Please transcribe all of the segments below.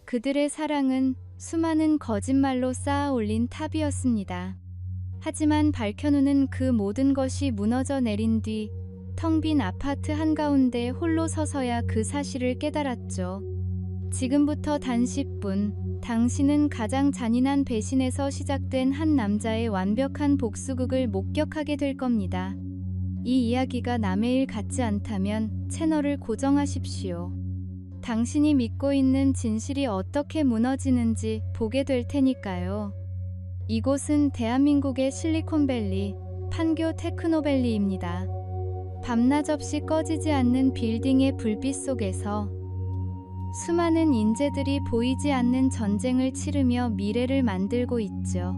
그들의 사랑은 수많은 거짓말로 쌓아 올린 탑이었습니다. 하지만 밝혀놓은 그 모든 것이 무너져 내린 뒤 텅 빈 아파트 한가운데 홀로 서서야 그 사실을 깨달았죠. 지금부터 단 10분, 당신은 가장 잔인한 배신에서 시작된 한 남자의 완벽한 복수극을 목격하게 될 겁니다. 이 이야기가 남의 일 같지 않다면 채널을 고정하십시오. 당신이 믿고 있는 진실이 어떻게 무너지는지 보게 될 테니까요. 이곳은 대한민국의 실리콘밸리, 판교 테크노밸리입니다. 밤낮 없이 꺼지지 않는 빌딩의 불빛 속에서 수많은 인재들이 보이지 않는 전쟁을 치르며 미래를 만들고 있죠.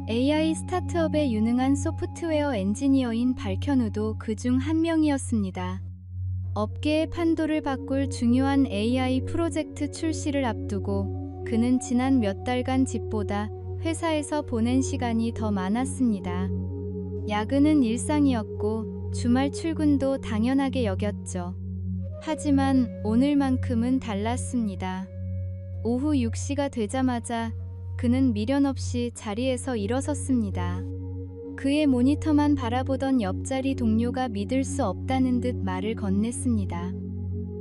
AI 스타트업의 유능한 소프트웨어 엔지니어인 발현우도 그중 한 명이었습니다. 업계의 판도를 바꿀 중요한 AI 프로젝트 출시를 앞두고 그는 지난 몇 달간 집보다 회사에서 보낸 시간이 더 많았습니다. 야근은 일상이었고 주말 출근도 당연하게 여겼죠. 하지만 오늘만큼은 달랐습니다. 오후 6시가 되자마자 그는 미련 없이 자리에서 일어섰습니다. 그의 모니터만 바라보던 옆자리 동료가 믿을 수 없다는 듯 말을 건넸습니다.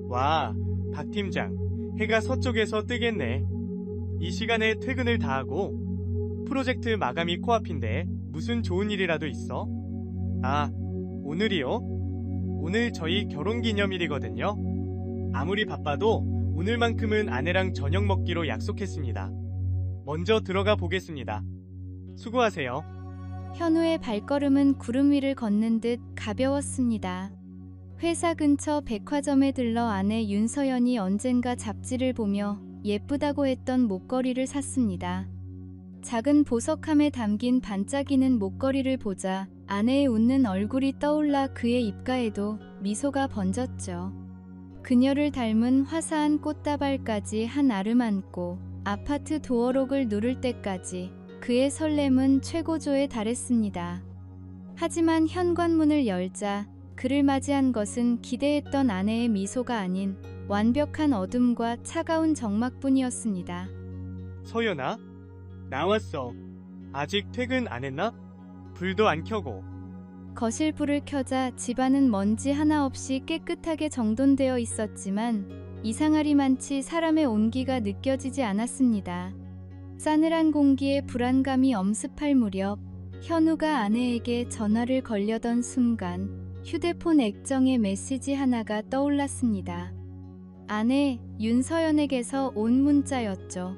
와, 박 팀장, 해가 서쪽에서 뜨겠네. 이 시간에 퇴근을 다 하고 프로젝트 마감이 코앞인데 무슨 좋은 일이라도 있어? 아, 오늘이요? 오늘 저희 결혼기념일이거든요. 아무리 바빠도 오늘만큼은 아내랑 저녁 먹기로 약속했습니다. 먼저 들어가 보겠습니다. 수고하세요. 현우의 발걸음은 구름 위를 걷는 듯 가벼웠습니다. 회사 근처 백화점에 들러 아내 윤서연이 언젠가 잡지를 보며 예쁘다고 했던 목걸이를 샀습니다. 작은 보석함에 담긴 반짝이는 목걸이를 보자 아내의 웃는 얼굴이 떠올라 그의 입가에도 미소가 번졌죠. 그녀를 닮은 화사한 꽃다발까지 한 알음 안고 아파트 도어록을 누를 때까지 그의 설렘은 최고조에 달했습니다. 하지만 현관문을 열자 그를 맞이한 것은 기대했던 아내의 미소가 아닌 완벽한 어둠과 차가운 적막뿐이었습니다. 서연아, 나왔어. 아직 퇴근 안 했나? 불도 안 켜고. 거실 불을 켜자 집안은 먼지 하나 없이 깨끗하게 정돈되어 있었지만 이상하리만치 사람의 온기가 느껴지지 않았습니다. 싸늘한 공기에 불안감이 엄습할 무렵 현우가 아내에게 전화를 걸려던 순간 휴대폰 액정에 메시지 하나가 떠올랐습니다. 아내 윤서연에게서 온 문자였죠.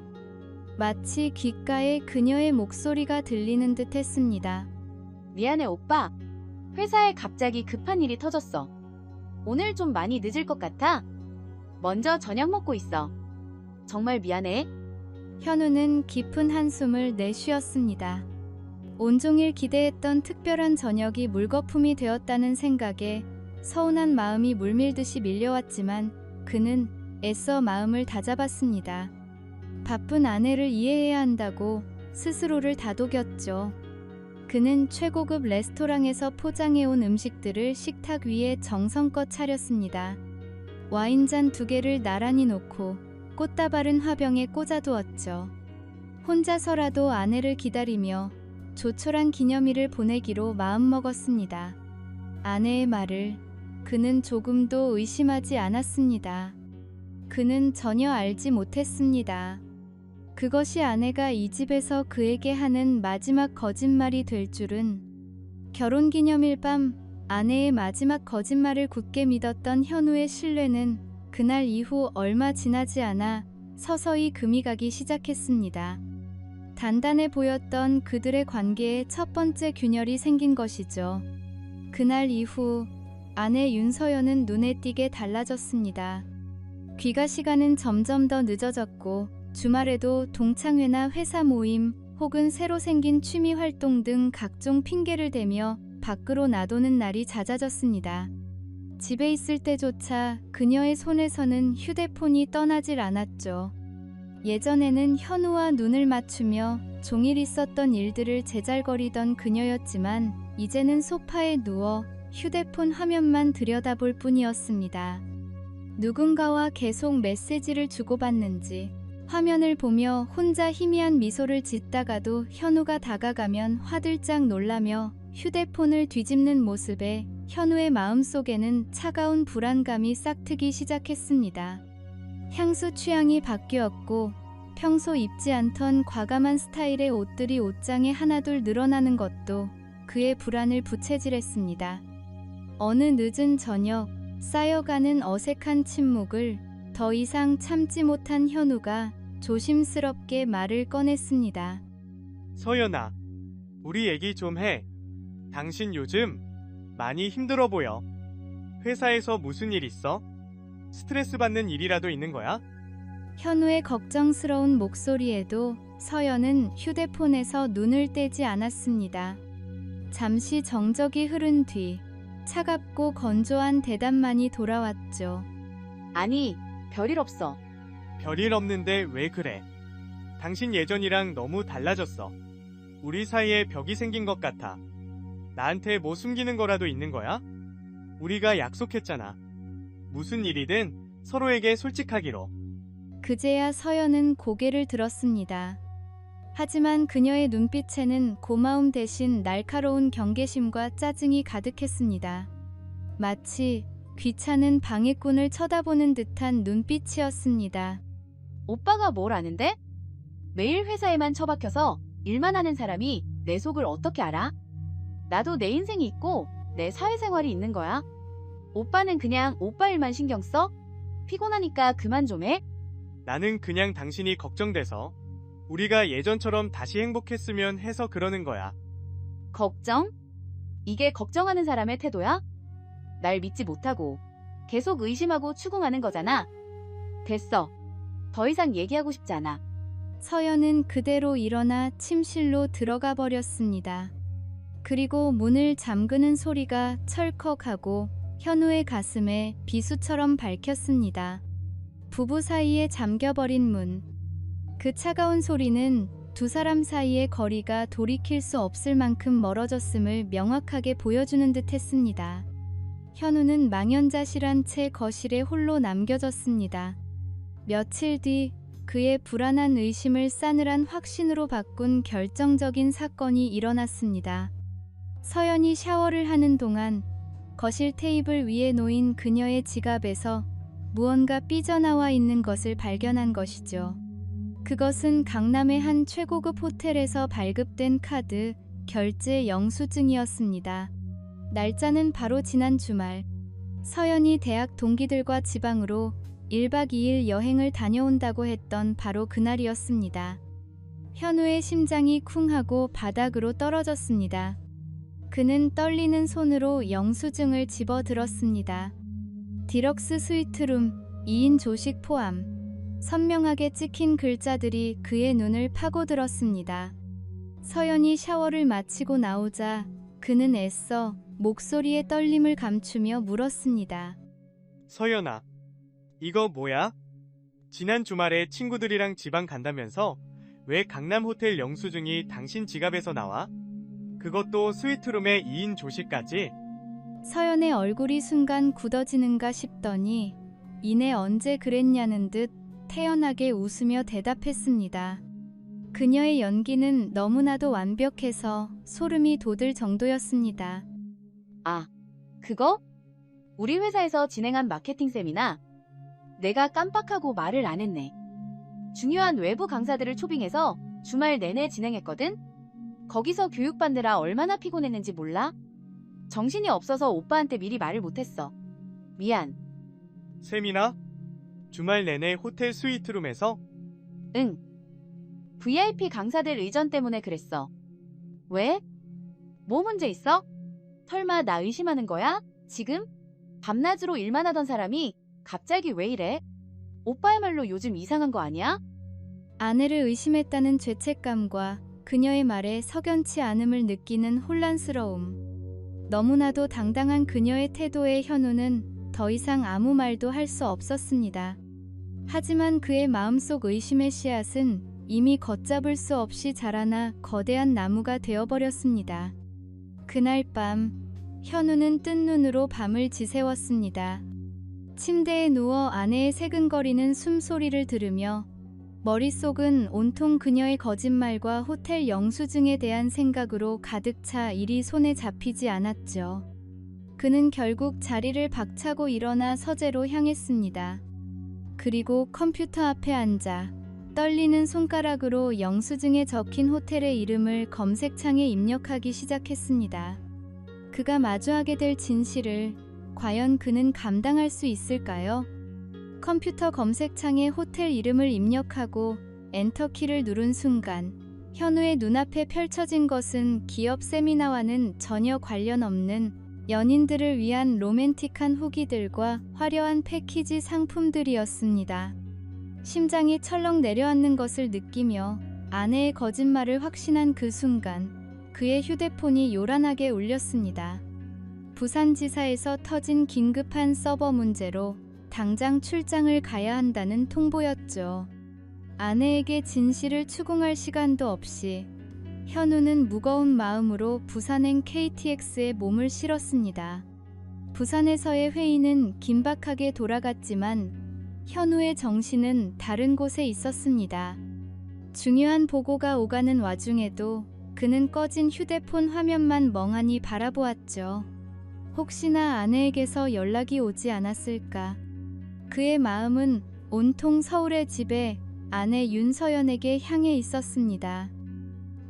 마치 귓가에 그녀의 목소리가 들리는 듯 했습니다. 미안해 오빠. 회사에 갑자기 급한 일이 터졌어. 오늘 좀 많이 늦을 것 같아. 먼저 저녁 먹고 있어. 정말 미안해. 현우는 깊은 한숨을 내쉬었습니다. 온종일 기대했던 특별한 저녁이 물거품이 되었다는 생각에 서운한 마음이 물밀듯이 밀려왔지만 그는 애써 마음을 다잡았습니다. 바쁜 아내를 이해해야 한다고 스스로를 다독였죠. 그는 최고급 레스토랑에서 포장해온 음식들을 식탁 위에 정성껏 차렸습니다. 와인잔 2개를 나란히 놓고 꽃다발은 화병에 꽂아두었죠. 혼자서라도 아내를 기다리며 조촐한 기념일을 보내기로 마음먹었습니다. 아내의 말을 그는 조금도 의심하지 않았습니다. 그는 전혀 알지 못했습니다. 그것이 아내가 이 집에서 그에게 하는 마지막 거짓말이 될 줄은. 결혼기념일 밤 아내의 마지막 거짓말을 굳게 믿었던 현우의 신뢰는 그날 이후 얼마 지나지 않아 서서히 금이 가기 시작했습니다. 단단해 보였던 그들의 관계에 첫 번째 균열이 생긴 것이죠. 그날 이후 아내 윤서연은 눈에 띄게 달라졌습니다. 귀가 시간은 점점 더 늦어졌고 주말에도 동창회나 회사 모임 혹은 새로 생긴 취미 활동 등 각종 핑계를 대며 밖으로 나도는 날이 잦아졌습니다. 집에 있을 때조차 그녀의 손에서는 휴대폰이 떠나질 않았죠. 예전에는 현우와 눈을 맞추며 종일 있었던 일들을 제잘거리던 그녀였지만 이제는 소파에 누워 휴대폰 화면만 들여다볼 뿐이었습니다. 누군가와 계속 메시지를 주고받는지 화면을 보며 혼자 희미한 미소를 짓다가도 현우가 다가가면 화들짝 놀라며 휴대폰을 뒤집는 모습에 현우의 마음속에는 차가운 불안감이 싹트기 시작했습니다. 향수 취향이 바뀌었고 평소 입지 않던 과감한 스타일의 옷들이 옷장에 하나둘 늘어나는 것도 그의 불안을 부채질했습니다. 어느 늦은 저녁, 쌓여가는 어색한 침묵을 더 이상 참지 못한 현우가 조심스럽게 말을 꺼냈습니다. 서연아, 우리 얘기 좀 해. 당신 요즘 많이 힘들어 보여. 회사에서 무슨 일 있어? 스트레스 받는 일이라도 있는 거야? 현우의 걱정스러운 목소리에도 서연은 휴대폰에서 눈을 떼지 않았습니다. 잠시 정적이 흐른 뒤 차갑고 건조한 대답만이 돌아왔죠. 아니, 별일 없어. 별일 없는데 왜 그래? 당신 예전이랑 너무 달라졌어. 우리 사이에 벽이 생긴 것 같아. 나한테 뭐 숨기는 거라도 있는 거야? 우리가 약속했잖아. 무슨 일이든 서로에게 솔직하기로. 그제야 서연은 고개를 들었습니다. 하지만 그녀의 눈빛에는 고마움 대신 날카로운 경계심과 짜증이 가득했습니다. 마치 귀찮은 방해꾼을 쳐다보는 듯한 눈빛이었습니다. 오빠가 뭘 아는데? 매일 회사에만 처박혀서 일만 하는 사람이 내 속을 어떻게 알아? 나도 내 인생이 있고 내 사회생활이 있는 거야. 오빠는 그냥 오빠 일만 신경 써? 피곤하니까 그만 좀 해? 나는 그냥 당신이 걱정돼서 우리가 예전처럼 다시 행복했으면 해서 그러는 거야. 걱정? 이게 걱정하는 사람의 태도야? 날 믿지 못하고 계속 의심하고 추궁하는 거잖아. 됐어. 더 이상 얘기하고 싶지 않아. 서연은 그대로 일어나 침실로 들어가 버렸습니다. 그리고 문을 잠그는 소리가 철컥하고 현우의 가슴에 비수처럼 밝혔습니다. 부부 사이에 잠겨버린 문. 그 차가운 소리는 두 사람 사이의 거리가 돌이킬 수 없을 만큼 멀어졌음을 명확하게 보여주는 듯 했습니다. 현우는 망연자실한 채 거실에 홀로 남겨졌습니다. 며칠 뒤 그의 불안한 의심을 싸늘한 확신으로 바꾼 결정적인 사건이 일어났습니다. 서연이 샤워를 하는 동안 거실 테이블 위에 놓인 그녀의 지갑에서 무언가 삐져나와 있는 것을 발견한 것이죠. 그것은 강남의 한 최고급 호텔에서 발급된 카드 결제 영수증이었습니다. 날짜는 바로 지난 주말. 서연이 대학 동기들과 지방으로 1박 2일 여행을 다녀온다고 했던 바로 그날이었습니다. 현우의 심장이 쿵하고 바닥으로 떨어졌습니다. 그는 떨리는 손으로 영수증을 집어들었습니다. 디럭스 스위트룸, 2인 조식 포함. 선명하게 찍힌 글자들이 그의 눈을 파고들었습니다. 서연이 샤워를 마치고 나오자 그는 애써 목소리의 떨림을 감추며 물었습니다. 서연아, 이거 뭐야? 지난 주말에 친구들이랑 지방 간다면서 왜 강남 호텔 영수증이 당신 지갑에서 나와? 그것도 스위트룸에 2인 조식까지? 서연의 얼굴이 순간 굳어지는가 싶더니 이내 언제 그랬냐는 듯 태연하게 웃으며 대답했습니다. 그녀의 연기는 너무나도 완벽해서 소름이 돋을 정도였습니다. 아, 그거? 우리 회사에서 진행한 마케팅 세미나? 내가 깜빡하고 말을 안 했네. 중요한 외부 강사들을 초빙해서 주말 내내 진행했거든? 거기서 교육받느라 얼마나 피곤했는지 몰라? 정신이 없어서 오빠한테 미리 말을 못했어. 미안. 세미나? 주말 내내 호텔 스위트룸에서? 응. VIP 강사들 의전 때문에 그랬어. 왜? 뭐 문제 있어? 설마 나 의심하는 거야? 지금? 밤낮으로 일만 하던 사람이 갑자기 왜 이래? 오빠야말로 요즘 이상한 거 아니야? 아내를 의심했다는 죄책감과 그녀의 말에 석연치 않음을 느끼는 혼란스러움. 너무나도 당당한 그녀의 태도에 현우는 더 이상 아무 말도 할 수 없었습니다. 하지만 그의 마음속 의심의 씨앗은 이미 걷잡을 수 없이 자라나 거대한 나무가 되어버렸습니다. 그날 밤, 현우는 뜬 눈으로 밤을 지새웠습니다. 침대에 누워 아내의 새근거리는 숨소리를 들으며 머릿속은 온통 그녀의 거짓말과 호텔 영수증에 대한 생각으로 가득 차 일이 손에 잡히지 않았죠. 그는 결국 자리를 박차고 일어나 서재로 향했습니다. 그리고 컴퓨터 앞에 앉아 떨리는 손가락으로 영수증에 적힌 호텔의 이름을 검색창에 입력하기 시작했습니다. 그가 마주하게 될 진실을 과연 그는 감당할 수 있을까요? 컴퓨터 검색창에 호텔 이름을 입력하고 엔터키를 누른 순간 현우의 눈앞에 펼쳐진 것은 기업 세미나와는 전혀 관련 없는 연인들을 위한 로맨틱한 후기들과 화려한 패키지 상품들이었습니다. 심장이 철렁 내려앉는 것을 느끼며 아내의 거짓말을 확신한 그 순간 그의 휴대폰이 요란하게 울렸습니다. 부산지사에서 터진 긴급한 서버 문제로 당장 출장을 가야 한다는 통보였죠. 아내에게 진실을 추궁할 시간도 없이 현우는 무거운 마음으로 부산행 KTX에 몸을 실었습니다. 부산에서의 회의는 긴박하게 돌아갔지만 현우의 정신은 다른 곳에 있었습니다. 중요한 보고가 오가는 와중에도 그는 꺼진 휴대폰 화면만 멍하니 바라보았죠. 혹시나 아내에게서 연락이 오지 않았을까. 그의 마음은 온통 서울의 집에 아내 윤서연에게 향해 있었습니다.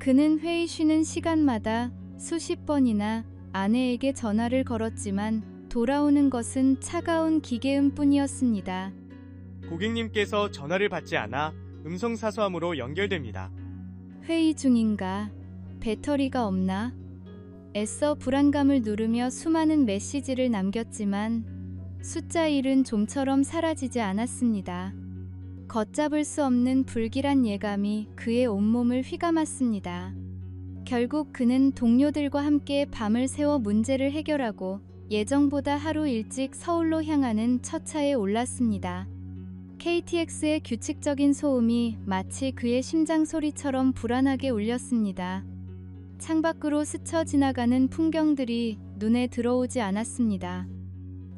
그는 회의 쉬는 시간마다 수십 번이나 아내에게 전화를 걸었지만 돌아오는 것은 차가운 기계음 뿐이었습니다. 고객님께서 전화를 받지 않아 음성사서함으로 연결됩니다. 회의 중인가? 배터리가 없나? 애써 불안감을 누르며 수많은 메시지를 남겼지만 숫자 1은 좀처럼 사라지지 않았습니다. 걷잡을 수 없는 불길한 예감이 그의 온몸을 휘감았습니다. 결국 그는 동료들과 함께 밤을 새워 문제를 해결하고 예정보다 하루 일찍 서울로 향하는 첫 차에 올랐습니다. KTX의 규칙적인 소음이 마치 그의 심장 소리처럼 불안하게 울렸습니다. 창밖으로 스쳐 지나가는 풍경들이 눈에 들어오지 않았습니다.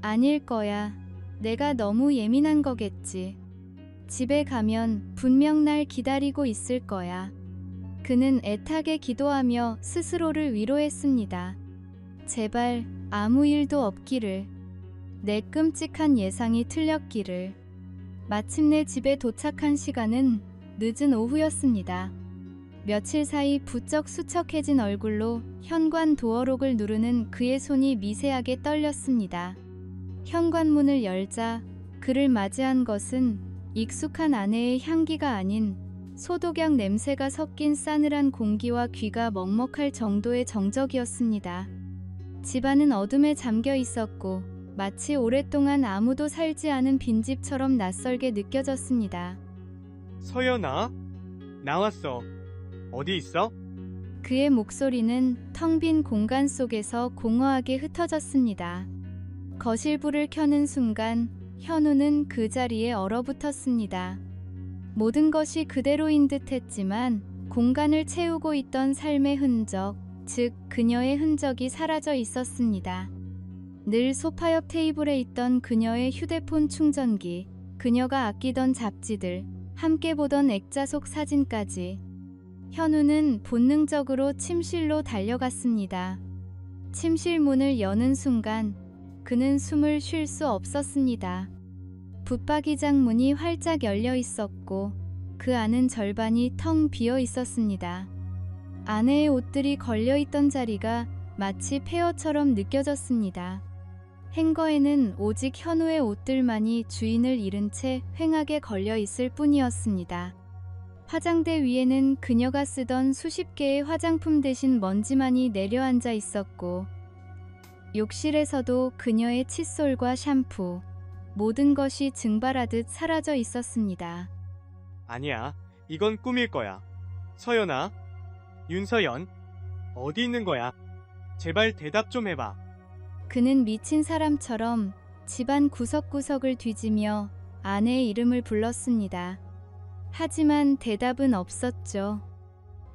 아닐 거야. 내가 너무 예민한 거겠지. 집에 가면 분명 날 기다리고 있을 거야. 그는 애타게 기도하며 스스로를 위로했습니다. 제발 아무 일도 없기를. 내 끔찍한 예상이 틀렸기를. 마침내 집에 도착한 시간은 늦은 오후였습니다. 며칠 사이 부쩍 수척해진 얼굴로 현관 도어록을 누르는 그의 손이 미세하게 떨렸습니다. 현관문을 열자 그를 맞이한 것은 익숙한 아내의 향기가 아닌 소독약 냄새가 섞인 싸늘한 공기와 귀가 먹먹할 정도의 정적이었습니다. 집안은 어둠에 잠겨 있었고 마치 오랫동안 아무도 살지 않은 빈집처럼 낯설게 느껴졌습니다. 서연아, 나왔어. 어디 있어? 그의 목소리는 텅 빈 공간 속에서 공허하게 흩어졌습니다. 거실불을 켜는 순간 현우는 그 자리에 얼어붙었습니다. 모든 것이 그대로인 듯 했지만 공간을 채우고 있던 삶의 흔적, 즉 그녀의 흔적이 사라져 있었습니다. 늘 소파 옆 테이블에 있던 그녀의 휴대폰 충전기, 그녀가 아끼던 잡지들, 함께 보던 액자 속 사진까지. 현우는 본능적으로 침실로 달려갔습니다. 침실 문을 여는 순간 그는 숨을 쉴 수 없었습니다. 붙박이장 문이 활짝 열려 있었고 그 안은 절반이 텅 비어 있었습니다. 아내의 옷들이 걸려 있던 자리가 마치 폐허처럼 느껴졌습니다. 행거에는 오직 현우의 옷들만이 주인을 잃은 채 휑하게 걸려 있을 뿐이었습니다. 화장대 위에는 그녀가 쓰던 수십 개의 화장품 대신 먼지만이 내려앉아 있었고 욕실에서도 그녀의 칫솔과 샴푸, 모든 것이 증발하듯 사라져 있었습니다. 아니야, 이건 꿈일 거야. 서연아, 윤서연, 어디 있는 거야? 제발 대답 좀 해봐. 그는 미친 사람처럼 집안 구석구석을 뒤지며 아내의 이름을 불렀습니다. 하지만 대답은 없었죠.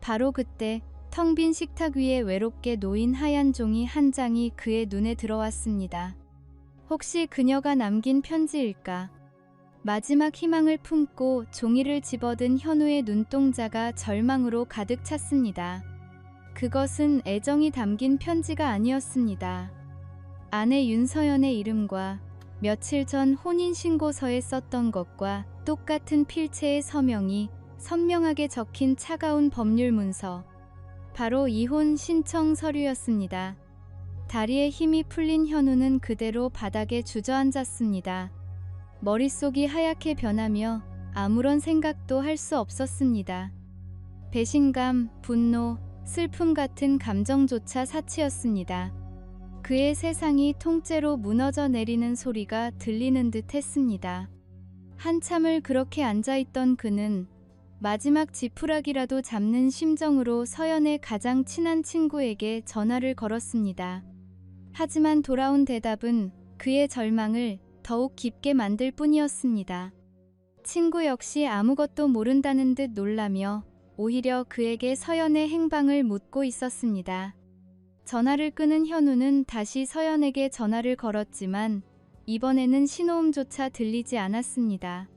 바로 그때 텅 빈 식탁 위에 외롭게 놓인 하얀 종이 한 장이 그의 눈에 들어왔습니다. 혹시 그녀가 남긴 편지일까? 마지막 희망을 품고 종이를 집어든 현우의 눈동자가 절망으로 가득 찼습니다. 그것은 애정이 담긴 편지가 아니었습니다. 아내 윤서연의 이름과 며칠 전 혼인신고서에 썼던 것과 똑같은 필체의 서명이 선명하게 적힌 차가운 법률 문서. 바로 이혼 신청 서류였습니다. 다리에 힘이 풀린 현우는 그대로 바닥에 주저앉았습니다. 머릿속이 하얗게 변하며 아무런 생각도 할 수 없었습니다. 배신감, 분노, 슬픔 같은 감정조차 사치였습니다. 그의 세상이 통째로 무너져 내리는 소리가 들리는 듯 했습니다. 한참을 그렇게 앉아있던 그는 마지막 지푸라기라도 잡는 심정으로 서연의 가장 친한 친구에게 전화를 걸었습니다. 하지만 돌아온 대답은 그의 절망을 더욱 깊게 만들 뿐이었습니다. 친구 역시 아무것도 모른다는 듯 놀라며 오히려 그에게 서연의 행방을 묻고 있었습니다. 전화를 끊은 현우는 다시 서연에게 전화를 걸었지만 이번에는 신호음조차 들리지 않았습니다.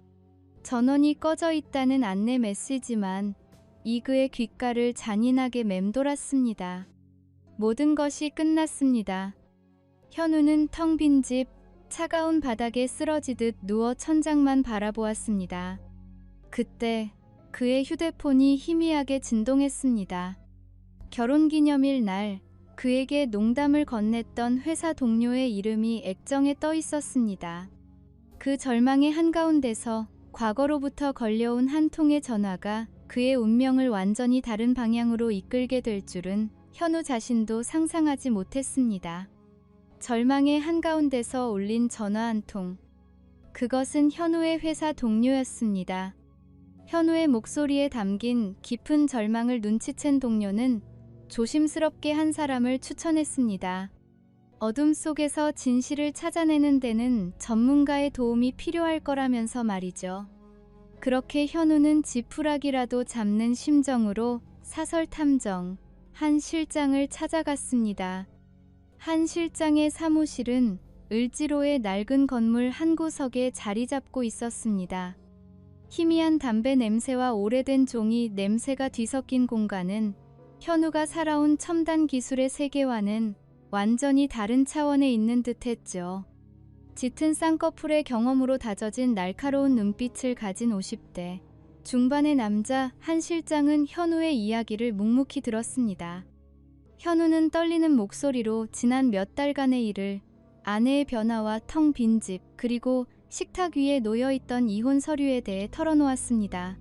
전원이 꺼져 있다는 안내 메시지만 이그의 귓가를 잔인하게 맴돌았습니다. 모든 것이 끝났습니다. 현우는 텅 빈 집, 차가운 바닥에 쓰러지듯 누워 천장만 바라보았습니다. 그때 그의 휴대폰이 희미하게 진동했습니다. 결혼기념일 날 그에게 농담을 건넸던 회사 동료의 이름이 액정에 떠 있었습니다. 그 절망의 한가운데서 과거로부터 걸려온 한 통의 전화가 그의 운명을 완전히 다른 방향으로 이끌게 될 줄은 현우 자신도 상상하지 못했습니다. 절망의 한가운데서 울린 전화 한 통. 그것은 현우의 회사 동료였습니다. 현우의 목소리에 담긴 깊은 절망을 눈치챈 동료는 조심스럽게 한 사람을 추천했습니다. 어둠 속에서 진실을 찾아내는 데는 전문가의 도움이 필요할 거라면서 말이죠. 그렇게 현우는 지푸라기라도 잡는 심정으로 사설탐정 한 실장을 찾아갔습니다. 한 실장의 사무실은 을지로의 낡은 건물 한 구석에 자리 잡고 있었습니다. 희미한 담배 냄새와 오래된 종이 냄새가 뒤섞인 공간은 현우가 살아온 첨단 기술의 세계와는 완전히 다른 차원에 있는 듯했죠. 짙은 쌍꺼풀의 경험으로 다져진 날카로운 눈빛을 가진 50대 중반의 남자 한 실장은 현우의 이야기를 묵묵히 들었습니다. 현우는 떨리는 목소리로 지난 몇 달간의 일을, 아내의 변화와 텅 빈 집, 그리고 식탁 위에 놓여있던 이혼 서류에 대해 털어놓았습니다.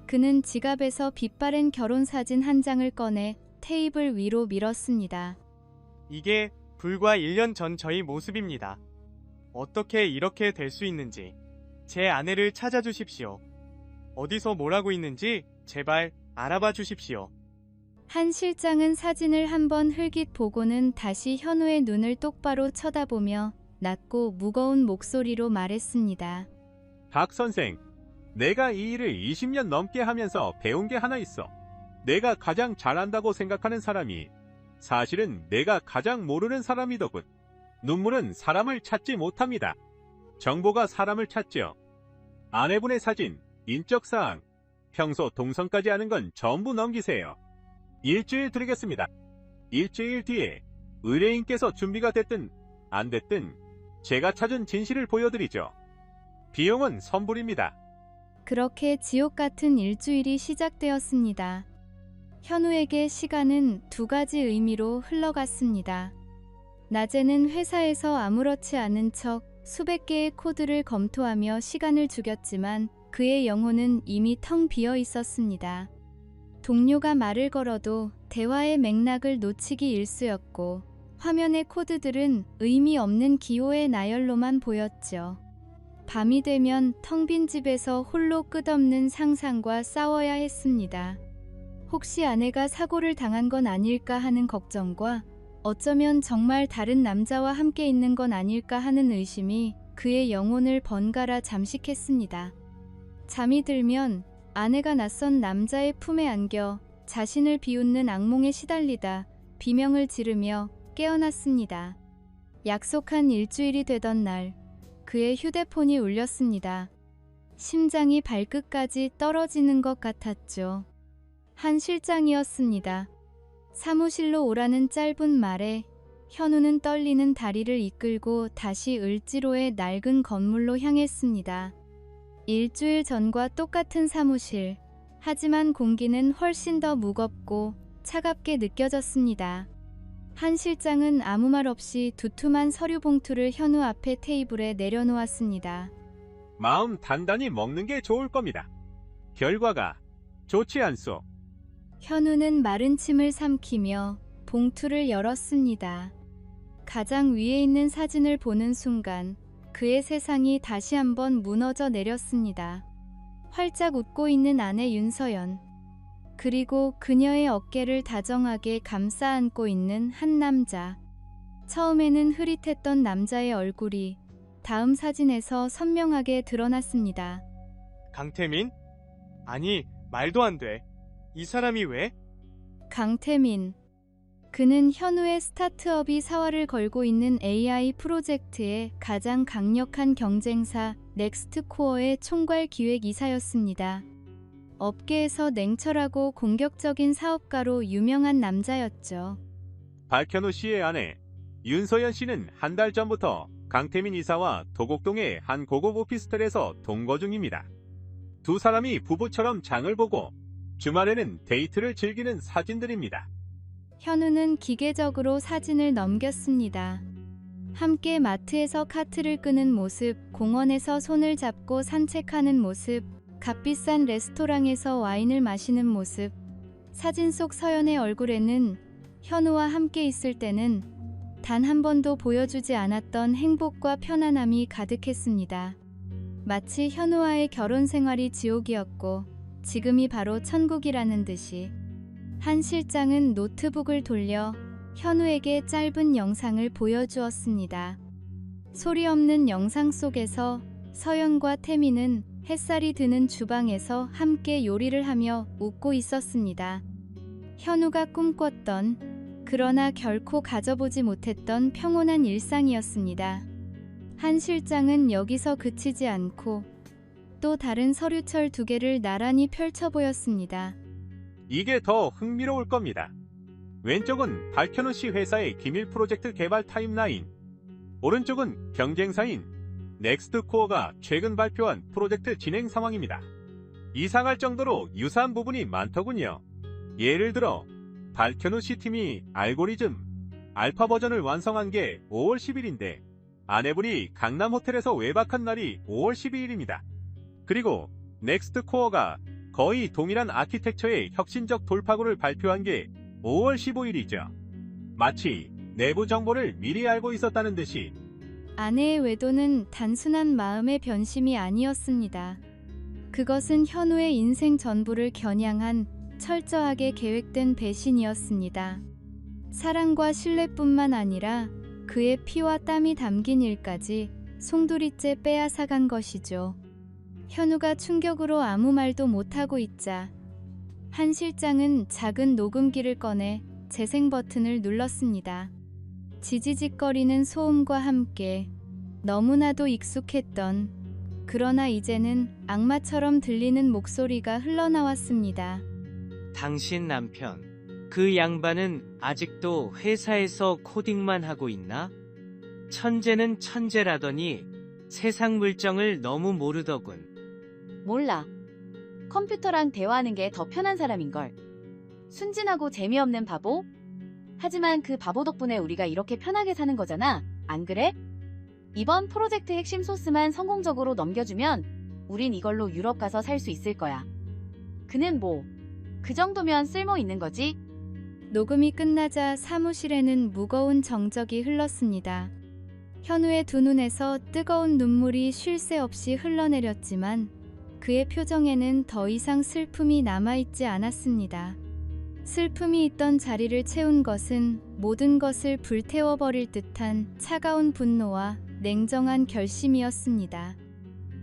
그는 지갑에서 빛바랜 결혼사진 한 장을 꺼내 테이블 위로 밀었습니다. 이게 불과 1년 전 저희 모습입니다. 어떻게 이렇게 될 수 있는지 제 아내를 찾아주십시오. 어디서 뭘 하고 있는지 제발 알아봐 주십시오. 한 실장은 사진을 한번 흘깃 보고는 다시 현우의 눈을 똑바로 쳐다보며 낮고 무거운 목소리로 말했습니다. 박 선생, 내가 이 일을 20년 넘게 하면서 배운 게 하나 있어. 내가 가장 잘한다고 생각하는 사람이 사실은 내가 가장 모르는 사람이더군. 눈물은 사람을 찾지 못합니다. 정보가 사람을 찾죠. 아내분의 사진, 인적사항, 평소 동선까지 아는 건 전부 넘기세요. 일주일 드리겠습니다. 일주일 뒤에 의뢰인께서 준비가 됐든 안 됐든 제가 찾은 진실을 보여드리죠. 비용은 선불입니다. 그렇게 지옥 같은 일주일이 시작되었습니다. 현우에게 시간은 두 가지 의미로 흘러갔습니다. 낮에는 회사에서 아무렇지 않은 척 수백 개의 코드를 검토하며 시간을 죽였지만 그의 영혼은 이미 텅 비어 있었습니다. 동료가 말을 걸어도 대화의 맥락을 놓치기 일쑤였고 화면의 코드들은 의미 없는 기호의 나열로만 보였죠. 밤이 되면 텅 빈 집에서 홀로 끝없는 상상과 싸워야 했습니다. 혹시 아내가 사고를 당한 건 아닐까 하는 걱정과 어쩌면 정말 다른 남자와 함께 있는 건 아닐까 하는 의심이 그의 영혼을 번갈아 잠식했습니다. 잠이 들면 아내가 낯선 남자의 품에 안겨 자신을 비웃는 악몽에 시달리다 비명을 지르며 깨어났습니다. 약속한 일주일이 되던 날 그의 휴대폰이 울렸습니다. 심장이 발끝까지 떨어지는 것 같았죠. 한 실장이었습니다. 사무실로 오라는 짧은 말에 현우는 떨리는 다리를 이끌고 다시 을지로의 낡은 건물로 향했습니다. 일주일 전과 똑같은 사무실. 하지만 공기는 훨씬 더 무겁고 차갑게 느껴졌습니다. 한 실장은 아무 말 없이 두툼한 서류 봉투를 현우 앞에 테이블에 내려놓았습니다. 마음 단단히 먹는 게 좋을 겁니다. 결과가 좋지 않소. 현우는 마른 침을 삼키며 봉투를 열었습니다. 가장 위에 있는 사진을 보는 순간 그의 세상이 다시 한번 무너져 내렸습니다. 활짝 웃고 있는 아내 윤서연, 그리고 그녀의 어깨를 다정하게 감싸 안고 있는 한 남자. 처음에는 흐릿했던 남자의 얼굴이 다음 사진에서 선명하게 드러났습니다. 강태민? 아니, 말도 안 돼. 이 사람이 왜? 강태민. 그는 현우의 스타트업이 사활을 걸고 있는 AI 프로젝트의 가장 강력한 경쟁사 넥스트코어의 총괄 기획이사였습니다. 업계에서 냉철하고 공격적인 사업가로 유명한 남자였죠. 박현우 씨의 아내 윤서연 씨는 한 달 전부터 강태민 이사와 도곡동의 한 고급 오피스텔에서 동거 중입니다. 두 사람이 부부처럼 장을 보고 주말에는 데이트를 즐기는 사진들입니다. 현우는 기계적으로 사진을 넘겼습니다. 함께 마트에서 카트를 끄는 모습, 공원에서 손을 잡고 산책하는 모습, 값비싼 레스토랑에서 와인을 마시는 모습. 사진 속 서연의 얼굴에는 현우와 함께 있을 때는 단 한 번도 보여주지 않았던 행복과 편안함이 가득했습니다. 마치 현우와의 결혼 생활이 지옥이었고 지금이 바로 천국이라는 듯이. 한 실장은 노트북을 돌려 현우에게 짧은 영상을 보여주었습니다. 소리 없는 영상 속에서 서연과 태민은 햇살이 드는 주방에서 함께 요리를 하며 웃고 있었습니다. 현우가 꿈꿨던, 그러나 결코 가져보지 못했던 평온한 일상이었습니다. 한 실장은 여기서 그치지 않고 또 다른 서류철 2개를 나란히 펼쳐 보였습니다. 이게 더 흥미로울 겁니다. 왼쪽은 박현우 씨 회사의 기밀 프로젝트 개발 타임라인, 오른쪽은 경쟁사인 넥스트코어가 최근 발표한 프로젝트 진행 상황입니다. 이상할 정도로 유사한 부분이 많더군요. 예를 들어 박현우 씨 팀이 알고리즘 알파 버전을 완성한 게 5월 10일인데 아내분이 강남 호텔에서 외박한 날이 5월 12일입니다. 그리고 넥스트코어가 거의 동일한 아키텍처의 혁신적 돌파구를 발표한 게 5월 15일이죠. 마치 내부 정보를 미리 알고 있었다는 듯이. 아내의 외도는 단순한 마음의 변심이 아니었습니다. 그것은 현우의 인생 전부를 겨냥한 철저하게 계획된 배신이었습니다. 사랑과 신뢰뿐만 아니라 그의 피와 땀이 담긴 일까지 송두리째 빼앗아간 것이죠. 현우가 충격으로 아무 말도 못하고 있자 한 실장은 작은 녹음기를 꺼내 재생 버튼을 눌렀습니다. 지지직거리는 소음과 함께 너무나도 익숙했던, 그러나 이제는 악마처럼 들리는 목소리가 흘러나왔습니다. 당신 남편, 그 양반은 아직도 회사에서 코딩만 하고 있나? 천재는 천재라더니 세상 물정을 너무 모르더군. 몰라. 컴퓨터랑 대화하는 게 더 편한 사람인걸. 순진하고 재미없는 바보? 하지만 그 바보 덕분에 우리가 이렇게 편하게 사는 거잖아. 안 그래? 이번 프로젝트 핵심 소스만 성공적으로 넘겨주면 우린 이걸로 유럽 가서 살 수 있을 거야. 그는 뭐, 그 정도면 쓸모 있는 거지? 녹음이 끝나자 사무실에는 무거운 정적이 흘렀습니다. 현우의 두 눈에서 뜨거운 눈물이 쉴 새 없이 흘러내렸지만 그의 표정에는 더 이상 슬픔이 남아있지 않았습니다. 슬픔이 있던 자리를 채운 것은 모든 것을 불태워버릴 듯한 차가운 분노와 냉정한 결심이었습니다.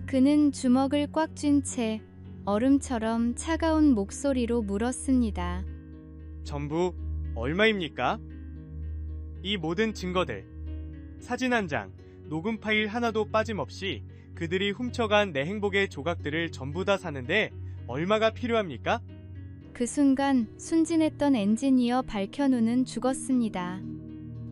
그는 주먹을 꽉 쥔 채 얼음처럼 차가운 목소리로 물었습니다. 전부 얼마입니까? 이 모든 증거들, 사진 한 장, 녹음 파일 하나도 빠짐없이 그들이 훔쳐간 내 행복의 조각들을 전부 다 사는데 얼마가 필요합니까? 그 순간 순진했던 엔지니어 발현우는 죽었습니다.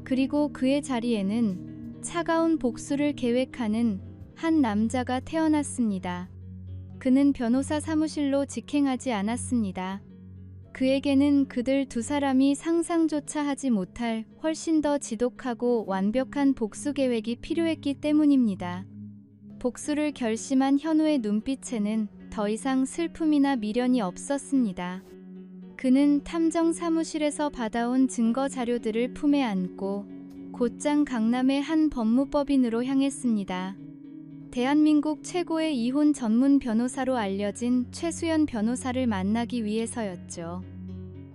그리고 그의 자리에는 차가운 복수를 계획하는 한 남자가 태어났습니다. 그는 변호사 사무실로 직행하지 않았습니다. 그에게는 그들 두 사람이 상상조차 하지 못할 훨씬 더 지독하고 완벽한 복수 계획이 필요했기 때문입니다. 복수를 결심한 현우의 눈빛에는 더 이상 슬픔이나 미련이 없었습니다. 그는 탐정 사무실에서 받아온 증거 자료들을 품에 안고 곧장 강남의 한 법무법인으로 향했습니다. 대한민국 최고의 이혼 전문 변호사로 알려진 최수연 변호사를 만나기 위해서였죠.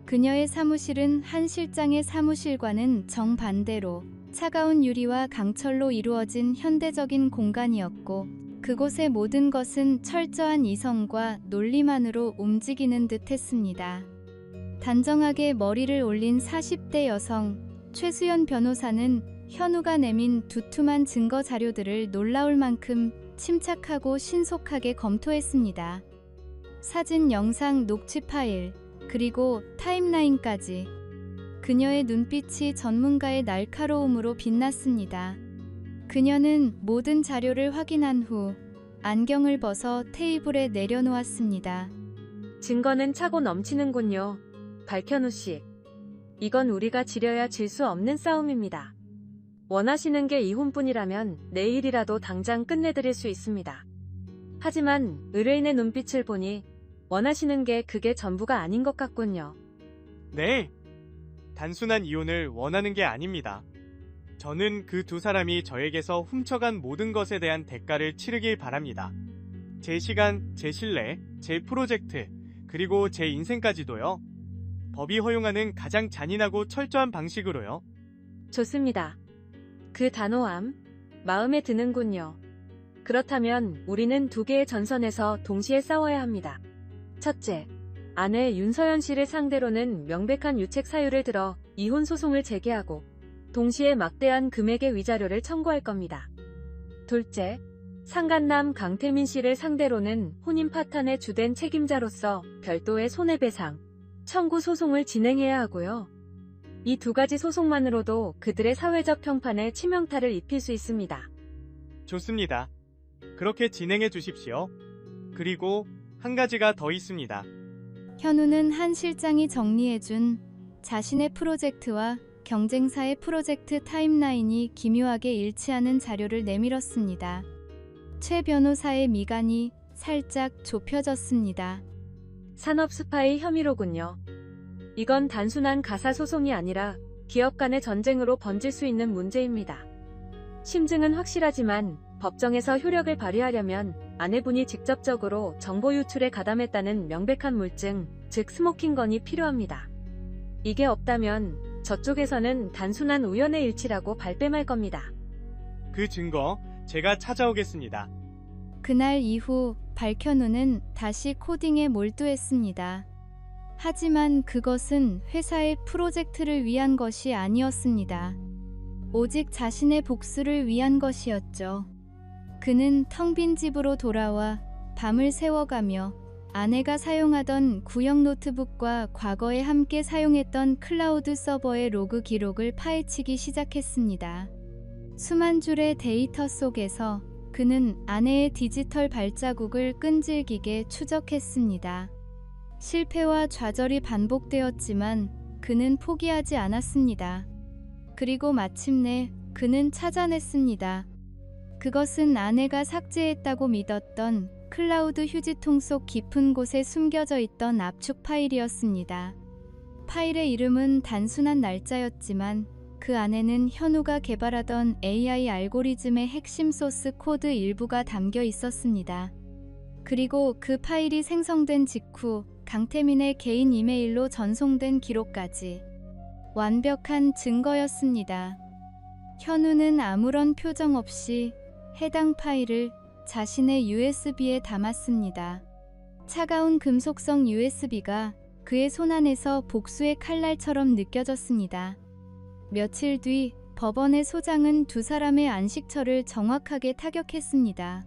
그녀의 사무실은 한 실장의 사무실과는 정반대로 차가운 유리와 강철로 이루어진 현대적인 공간이었고, 그곳의 모든 것은 철저한 이성과 논리만으로 움직이는 듯 했습니다. 단정하게 머리를 올린 40대 여성 최수연 변호사는 현우가 내민 두툼한 증거 자료들을 놀라울 만큼 침착하고 신속하게 검토했습니다. 사진, 영상, 녹취 파일, 그리고 타임라인까지. 그녀의 눈빛이 전문가의 날카로움으로 빛났습니다. 그녀는 모든 자료를 확인한 후 안경을 벗어 테이블에 내려놓았습니다. 증거는 차고 넘치는군요. 발현우 씨. 이건 우리가 지려야 질 수 없는 싸움입니다. 원하시는 게 이혼뿐이라면 내일이라도 당장 끝내드릴 수 있습니다. 하지만 의뢰인의 눈빛을 보니 원하시는 게 그게 전부가 아닌 것 같군요. 네. 단순한 이혼을 원하는 게 아닙니다. 저는 그 두 사람이 저에게서 훔쳐간 모든 것에 대한 대가를 치르길 바랍니다. 제 시간, 제 신뢰, 제 프로젝트, 그리고 제 인생까지도요. 법이 허용하는 가장 잔인하고 철저한 방식으로요. 좋습니다. 그 단호함, 마음에 드는군요. 그렇다면 우리는 두 개의 전선에서 동시에 싸워야 합니다. 첫째, 아내 윤서연 씨를 상대로는 명백한 유책 사유를 들어 이혼 소송을 제기하고 동시에 막대한 금액의 위자료를 청구할 겁니다. 둘째, 상간남 강태민 씨를 상대로는 혼인 파탄의 주된 책임자로서 별도의 손해배상 청구 소송을 진행해야 하고요. 이 두 가지 소송만으로도 그들의 사회적 평판에 치명타를 입힐 수 있습니다. 좋습니다. 그렇게 진행해 주십시오. 그리고 한 가지가 더 있습니다. 현우는 한 실장이 정리해준 자신의 프로젝트와 경쟁사의 프로젝트 타임라인이 기묘하게 일치하는 자료를 내밀었습니다. 최 변호사의 미간이 살짝 좁혀졌습니다. 산업 스파이 혐의로군요. 이건 단순한 가사소송이 아니라 기업 간의 전쟁으로 번질 수 있는 문제입니다. 심증은 확실하지만 법정에서 효력을 발휘하려면 아내분이 직접적으로 정보 유출에 가담했다는 명백한 물증, 즉 스모킹건이 필요합니다. 이게 없다면 저쪽에서는 단순한 우연의 일치라고 발뺌할 겁니다. 그 증거 제가 찾아오겠습니다. 그날 이후 발현우는 다시 코딩에 몰두했습니다. 하지만 그것은 회사의 프로젝트를 위한 것이 아니었습니다. 오직 자신의 복수를 위한 것이었죠. 그는 텅 빈 집으로 돌아와 밤을 새워가며 아내가 사용하던 구형 노트북과 과거에 함께 사용했던 클라우드 서버의 로그 기록을 파헤치기 시작했습니다. 수만 줄의 데이터 속에서 그는 아내의 디지털 발자국을 끈질기게 추적했습니다. 실패와 좌절이 반복되었지만 그는 포기하지 않았습니다. 그리고 마침내 그는 찾아냈습니다. 그것은 아내가 삭제했다고 믿었던 클라우드 휴지통 속 깊은 곳에 숨겨져 있던 압축 파일이었습니다. 파일의 이름은 단순한 날짜였지만 그 안에는 현우가 개발하던 AI 알고리즘의 핵심 소스 코드 일부가 담겨 있었습니다. 그리고 그 파일이 생성된 직후 강태민의 개인 이메일로 전송된 기록까지 완벽한 증거였습니다. 현우는 아무런 표정 없이 해당 파일을 자신의 USB에 담았습니다. 차가운 금속성 USB가 그의 손안에서 복수의 칼날처럼 느껴졌습니다. 며칠 뒤 법원의 소장은 두 사람의 안식처를 정확하게 타격했습니다.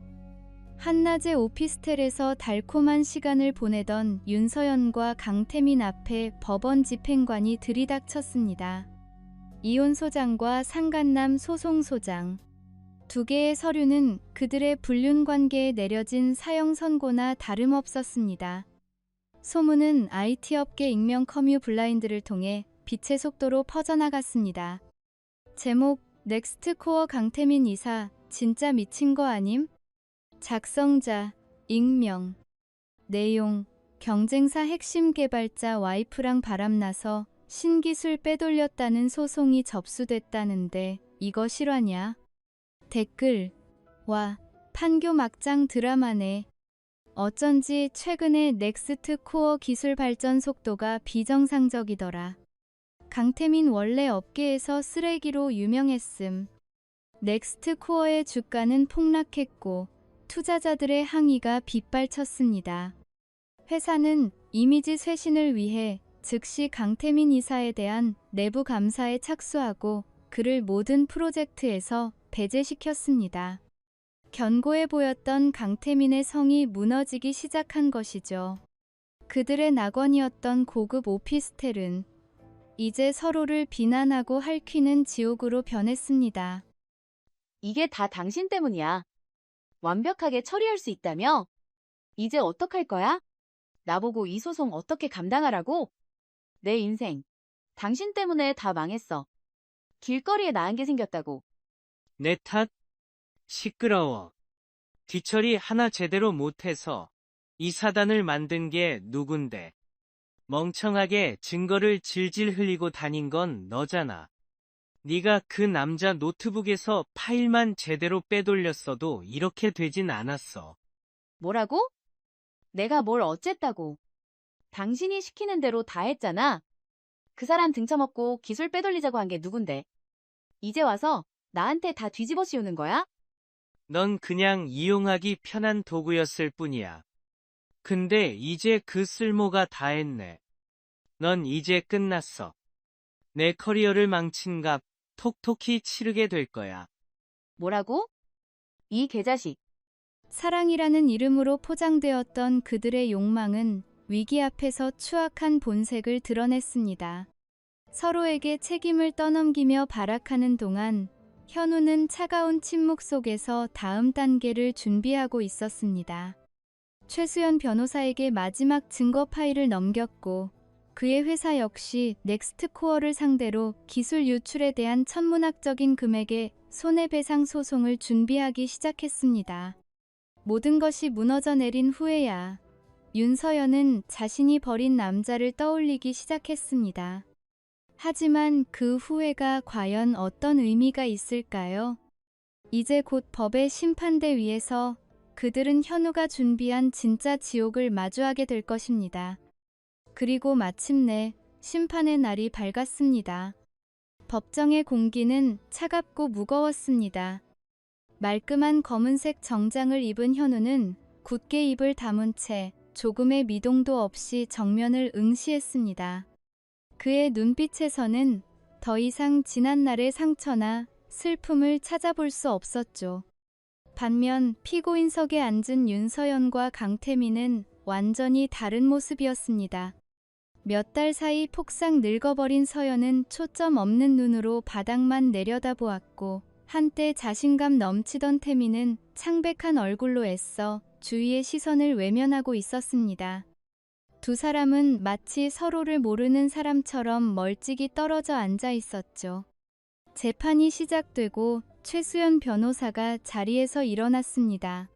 한낮의 오피스텔에서 달콤한 시간을 보내던 윤서연과 강태민 앞에 법원 집행관이 들이닥쳤습니다. 이혼 소장과 상간남 소송 소장. 두 개의 서류는 그들의 불륜 관계에 내려진 사형 선고나 다름없었습니다. 소문은 IT 업계 익명 커뮤 블라인드를 통해 빛의 속도로 퍼져나갔습니다. 제목: 넥스트 코어 강태민 이사 진짜 미친 거 아님? 작성자: 익명. 내용: 경쟁사 핵심 개발자 와이프랑 바람나서 신기술 빼돌렸다는 소송이 접수됐다는데 이거 실화냐? 댓글: 와, 판교 막장 드라마네. 어쩐지 최근에 넥스트 코어 기술 발전 속도가 비정상적이더라. 강태민 원래 업계에서 쓰레기로 유명했음. 넥스트 코어의 주가는 폭락했고 투자자들의 항의가 빗발쳤습니다. 회사는 이미지 쇄신을 위해 즉시 강태민 이사에 대한 내부 감사에 착수하고 그를 모든 프로젝트에서 배제시켰습니다. 견고해 보였던 강태민의 성이 무너지기 시작한 것이죠. 그들의 낙원이었던 고급 오피스텔은 이제 서로를 비난하고 핥히는 지옥으로 변했습니다. 이게 다 당신 때문이야. 완벽하게 처리할 수 있다며? 이제 어떡할 거야? 나보고 이 소송 어떻게 감당하라고? 내 인생, 당신 때문에 다 망했어. 길거리에 나앉게 생겼다고. 내 탓? 시끄러워. 뒤처리 하나 제대로 못해서 이 사단을 만든 게 누군데. 멍청하게 증거를 질질 흘리고 다닌 건 너잖아. 네가 그 남자 노트북에서 파일만 제대로 빼돌렸어도 이렇게 되진 않았어. 뭐라고? 내가 뭘 어쨌다고. 당신이 시키는 대로 다 했잖아. 그 사람 등쳐먹고 기술 빼돌리자고 한 게 누군데. 이제 와서 나한테 다 뒤집어 씌우는 거야? 넌 그냥 이용하기 편한 도구였을 뿐이야. 근데 이제 그 쓸모가 다했네. 넌 이제 끝났어. 내 커리어를 망친 값 톡톡히 치르게 될 거야. 뭐라고? 이 개자식. 사랑이라는 이름으로 포장되었던 그들의 욕망은 위기 앞에서 추악한 본색을 드러냈습니다. 서로에게 책임을 떠넘기며 발악하는 동안 현우는 차가운 침묵 속에서 다음 단계를 준비하고 있었습니다. 최수연 변호사에게 마지막 증거 파일을 넘겼고 그의 회사 역시 넥스트코어를 상대로 기술 유출에 대한 천문학적인 금액의 손해배상 소송을 준비하기 시작했습니다. 모든 것이 무너져 내린 후에야 윤서연은 자신이 버린 남자를 떠올리기 시작했습니다. 하지만 그 후회가 과연 어떤 의미가 있을까요? 이제 곧 법의 심판대 위에서 그들은 현우가 준비한 진짜 지옥을 마주하게 될 것입니다. 그리고 마침내 심판의 날이 밝았습니다. 법정의 공기는 차갑고 무거웠습니다. 말끔한 검은색 정장을 입은 현우는 굳게 입을 다문 채 조금의 미동도 없이 정면을 응시했습니다. 그의 눈빛에서는 더 이상 지난날의 상처나 슬픔을 찾아볼 수 없었죠. 반면 피고인석에 앉은 윤서연과 강태민은 완전히 다른 모습이었습니다. 몇 달 사이 폭삭 늙어버린 서연은 초점 없는 눈으로 바닥만 내려다보았고 한때 자신감 넘치던 태민은 창백한 얼굴로 애써 주위의 시선을 외면하고 있었습니다. 두 사람은 마치 서로를 모르는 사람처럼 멀찍이 떨어져 앉아 있었죠. 재판이 시작되고 최수연 변호사가 자리에서 일어났습니다.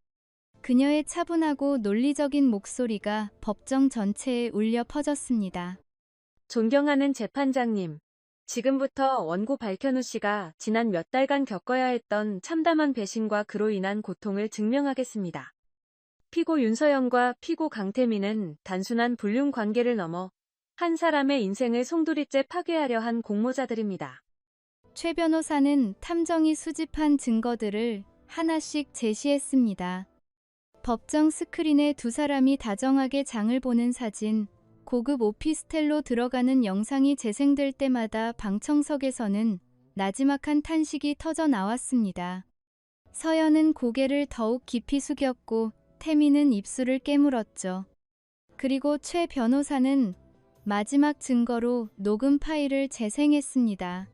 그녀의 차분하고 논리적인 목소리가 법정 전체에 울려 퍼졌습니다. 존경하는 재판장님, 지금부터 원고 박현우 씨가 지난 몇 달간 겪어야 했던 참담한 배신과 그로 인한 고통을 증명하겠습니다. 피고 윤서연과 피고 강태민은 단순한 불륜 관계를 넘어 한 사람의 인생을 송두리째 파괴하려 한 공모자들입니다. 최 변호사는 탐정이 수집한 증거들을 하나씩 제시했습니다. 법정 스크린에 두 사람이 다정하게 장을 보는 사진, 고급 오피스텔로 들어가는 영상이 재생될 때마다 방청석에서는 나지막한 탄식이 터져 나왔습니다. 서연은 고개를 더욱 깊이 숙였고 태미는 입술을 깨물었죠. 그리고 최 변호사는 마지막 증거로 녹음 파일을 재생했습니다.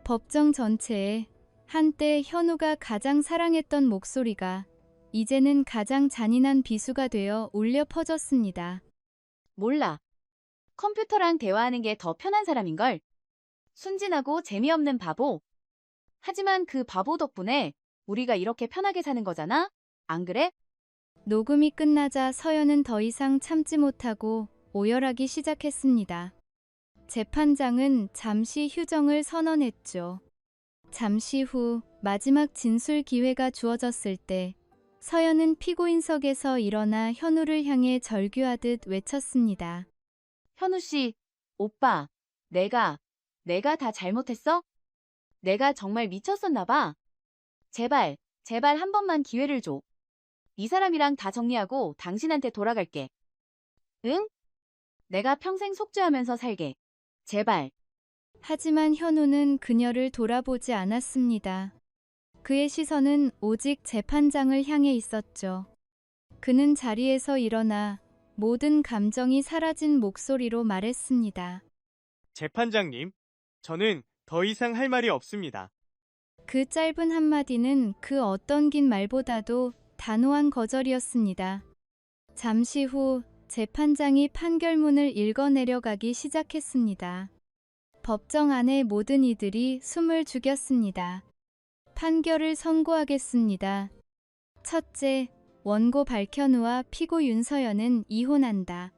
법정 전체에 한때 현우가 가장 사랑했던 목소리가 이제는 가장 잔인한 비수가 되어 울려 퍼졌습니다. 몰라. 컴퓨터랑 대화하는 게 더 편한 사람인걸. 순진하고 재미없는 바보. 하지만 그 바보 덕분에 우리가 이렇게 편하게 사는 거잖아? 안 그래? 녹음이 끝나자 서연은 더 이상 참지 못하고 오열하기 시작했습니다. 재판장은 잠시 휴정을 선언했죠. 잠시 후 마지막 진술 기회가 주어졌을 때 서연은 피고인석에서 일어나 현우를 향해 절규하듯 외쳤습니다. 현우 씨, 오빠, 내가 다 잘못했어? 내가 정말 미쳤었나 봐. 제발 한 번만 기회를 줘. 이 사람이랑 다 정리하고 당신한테 돌아갈게. 응? 내가 평생 속죄하면서 살게. 제발. 하지만 현우는 그녀를 돌아보지 않았습니다. 그의 시선은 오직 재판장을 향해 있었죠. 그는 자리에서 일어나 모든 감정이 사라진 목소리로 말했습니다. 재판장님, 저는 더 이상 할 말이 없습니다. 그 짧은 한마디는 그 어떤 긴 말보다도 단호한 거절이었습니다. 잠시 후 재판장이 판결문을 읽어내려가기 시작했습니다. 법정 안의 모든 이들이 숨을 죽였습니다. 판결을 선고하겠습니다. 첫째, 원고 박현우와 피고 윤서연은 이혼한다.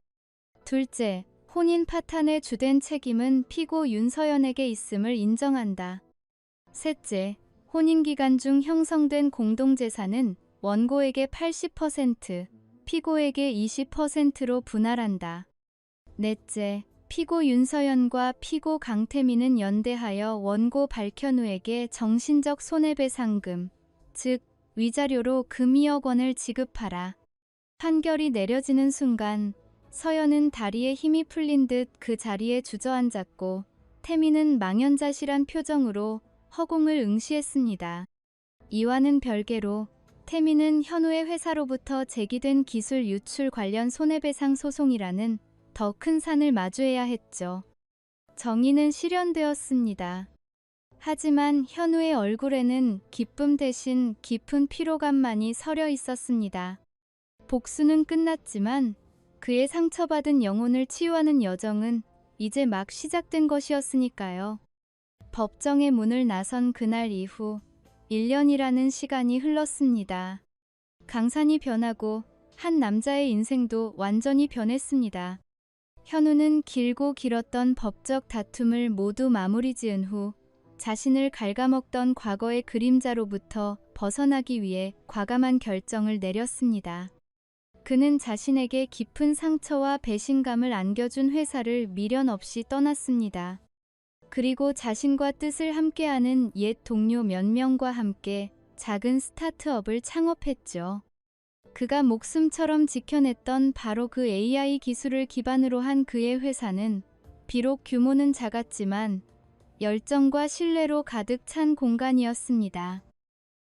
둘째, 혼인 파탄의 주된 책임은 피고 윤서연에게 있음을 인정한다. 셋째, 혼인 기간 중 형성된 공동재산은 원고에게 80%, 피고에게 20%로 분할한다. 넷째, 피고 윤서연과 피고 강태민은 연대하여 원고 박현우에게 정신적 손해배상금, 즉 위자료로 금 2억 원을 지급하라. 판결이 내려지는 순간 서연은 다리에 힘이 풀린 듯 그 자리에 주저앉았고 태민은 망연자실한 표정으로 허공을 응시했습니다. 이와는 별개로 태민은 현우의 회사로부터 제기된 기술 유출 관련 손해배상 소송이라는 더 큰 산을 마주해야 했죠. 정의는 실현되었습니다. 하지만 현우의 얼굴에는 기쁨 대신 깊은 피로감만이 서려 있었습니다. 복수는 끝났지만 그의 상처받은 영혼을 치유하는 여정은 이제 막 시작된 것이었으니까요. 법정의 문을 나선 그날 이후 1년이라는 시간이 흘렀습니다. 강산이 변하고 한 남자의 인생도 완전히 변했습니다. 현우는 길고 길었던 법적 다툼을 모두 마무리 지은 후 자신을 갉아먹던 과거의 그림자로부터 벗어나기 위해 과감한 결정을 내렸습니다. 그는 자신에게 깊은 상처와 배신감을 안겨준 회사를 미련 없이 떠났습니다. 그리고 자신과 뜻을 함께하는 옛 동료 몇 명과 함께 작은 스타트업을 창업했죠. 그가 목숨처럼 지켜냈던 바로 그 AI 기술을 기반으로 한 그의 회사는 비록 규모는 작았지만 열정과 신뢰로 가득 찬 공간이었습니다.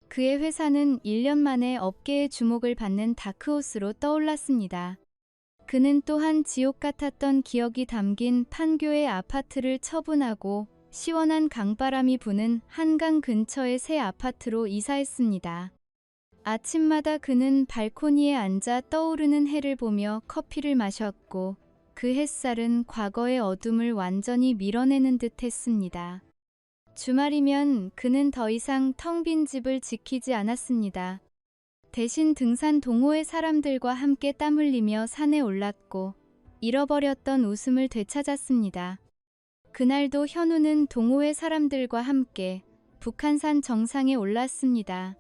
그의 회사는 1년 만에 업계의 주목을 받는 다크호스로 떠올랐습니다. 그는 또한 지옥 같았던 기억이 담긴 판교의 아파트를 처분하고 시원한 강바람이 부는 한강 근처의 새 아파트로 이사했습니다. 아침마다 그는 발코니에 앉아 떠오르는 해를 보며 커피를 마셨고 그 햇살은 과거의 어둠을 완전히 밀어내는 듯 했습니다. 주말이면 그는 더 이상 텅 빈 집을 지키지 않았습니다. 대신 등산 동호회 사람들과 함께 땀 흘리며 산에 올랐고 잃어버렸던 웃음을 되찾았습니다. 그날도 현우는 동호회 사람들과 함께 북한산 정상에 올랐습니다.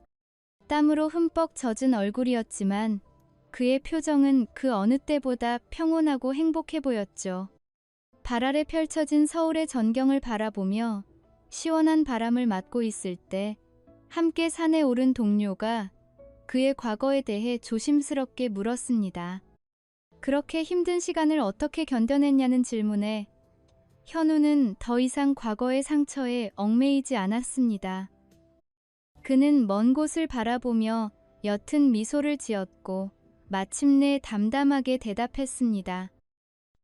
땀으로 흠뻑 젖은 얼굴이었지만 그의 표정은 그 어느 때보다 평온하고 행복해 보였죠. 발 아래 펼쳐진 서울의 전경을 바라보며 시원한 바람을 맞고 있을 때 함께 산에 오른 동료가 그의 과거에 대해 조심스럽게 물었습니다. 그렇게 힘든 시간을 어떻게 견뎌냈냐는 질문에 현우는 더 이상 과거의 상처에 얽매이지 않았습니다. 그는 먼 곳을 바라보며 옅은 미소를 지었고 마침내 담담하게 대답했습니다.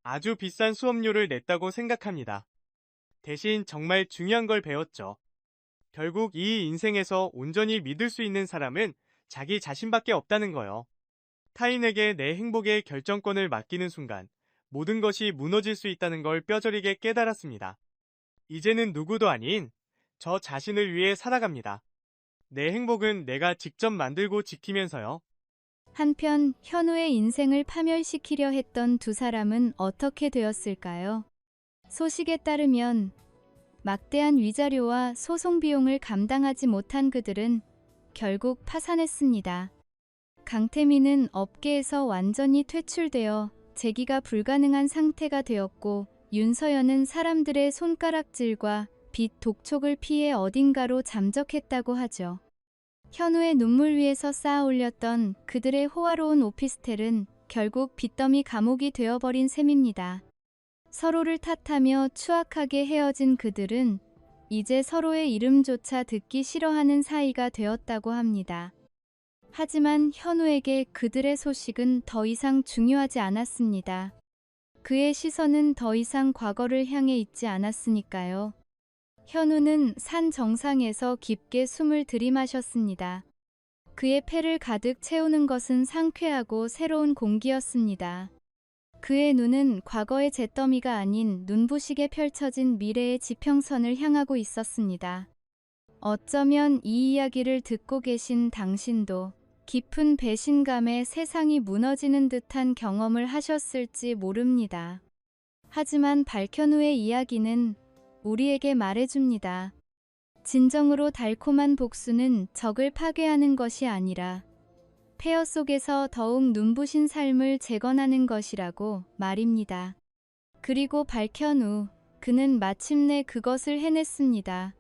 아주 비싼 수업료를 냈다고 생각합니다. 대신 정말 중요한 걸 배웠죠. 결국 이 인생에서 온전히 믿을 수 있는 사람은 자기 자신밖에 없다는 거요. 타인에게 내 행복의 결정권을 맡기는 순간 모든 것이 무너질 수 있다는 걸 뼈저리게 깨달았습니다. 이제는 누구도 아닌 저 자신을 위해 살아갑니다. 내 행복은 내가 직접 만들고 지키면서요. 한편 현우의 인생을 파멸시키려 했던 두 사람은 어떻게 되었을까요? 소식에 따르면 막대한 위자료와 소송 비용을 감당하지 못한 그들은 결국 파산했습니다. 강태민은 업계에서 완전히 퇴출되어 재기가 불가능한 상태가 되었고, 윤서연은 사람들의 손가락질과 빚 독촉을 피해 어딘가로 잠적했다고 하죠. 현우의 눈물 위에서 쌓아 올렸던 그들의 호화로운 오피스텔은 결국 빚더미 감옥이 되어버린 셈입니다. 서로를 탓하며 추악하게 헤어진 그들은 이제 서로의 이름조차 듣기 싫어하는 사이가 되었다고 합니다. 하지만 현우에게 그들의 소식은 더 이상 중요하지 않았습니다. 그의 시선은 더 이상 과거를 향해 있지 않았으니까요. 현우는 산 정상에서 깊게 숨을 들이마셨습니다. 그의 폐를 가득 채우는 것은 상쾌하고 새로운 공기였습니다. 그의 눈은 과거의 잿더미가 아닌 눈부시게 펼쳐진 미래의 지평선을 향하고 있었습니다. 어쩌면 이 이야기를 듣고 계신 당신도 깊은 배신감에 세상이 무너지는 듯한 경험을 하셨을지 모릅니다. 하지만 박현우의 이야기는 우리에게 말해줍니다. 진정으로 달콤한 복수는 적을 파괴하는 것이 아니라 폐허 속에서 더욱 눈부신 삶을 재건하는 것이라고 말입니다. 그리고 박현우, 그는 마침내 그것을 해냈습니다.